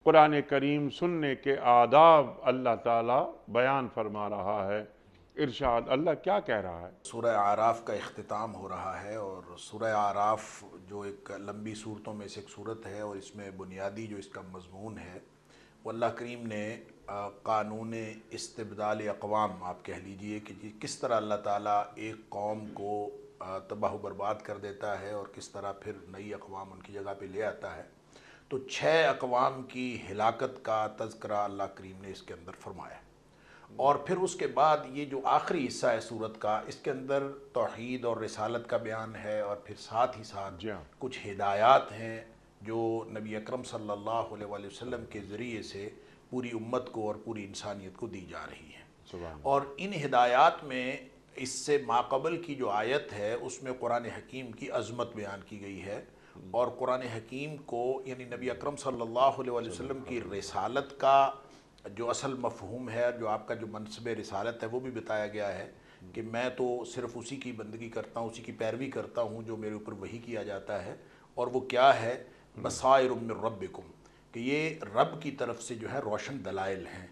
قرآن کریم سننے کے آداب اللہ تعالیٰ بیان فرما رہا ہے۔ ارشاد، اللہ کیا کہہ رہا ہے؟ سورہ اعراف کا اختتام ہو رہا ہے، اور سورہ اعراف جو ایک لمبی صورتوں میں سے ایک صورت ہے، اور اس میں بنیادی جو اس کا مضمون ہے وہ اللہ کریم نے قانون استبدال اقوام آپ کہہ لیجئے کہ کس طرح اللہ تعالیٰ ایک قوم کو تباہ و برباد کر دیتا ہے اور کس طرح پھر نئی اقوام ان کی جگہ پہ لے آتا ہے۔ تو 6 اقوام کی ہلاکت کا تذکرہ اللہ کریم نے اس کے اندر فرمایا، اور پھر اس کے بعد یہ جو آخری حصہ ہے سورت کا، اس کے اندر توحید اور رسالت کا بیان ہے، اور پھر ساتھ ہی ساتھ جی ہاں، کچھ ہدایات ہیں جو نبی اکرم صلی اللہ علیہ وآلہ وسلم کے ذریعے سے پوری امت کو اور پوری انسانیت کو دی جا رہی ہیں۔ سبحان اور اللہ۔ ان ہدایات میں اس سے ماقبل کی جو آیت ہے اس میں قرآن حکیم کی عظمت بیان کی گئی ہے، اور قرآن حکیم کو یعنی نبی اکرم صلی اللہ علیہ وآلہ وسلم کی رسالت کا جو اصل مفہوم ہے، جو آپ کا جو منصب رسالت ہے، وہ بھی بتایا گیا ہے کہ میں تو صرف اسی کی بندگی کرتا ہوں، اسی کی پیروی کرتا ہوں جو میرے اوپر وحی کیا جاتا ہے، اور وہ کیا ہے؟ بصائر من ربکم، کہ یہ رب کی طرف سے جو ہے روشن دلائل ہیں۔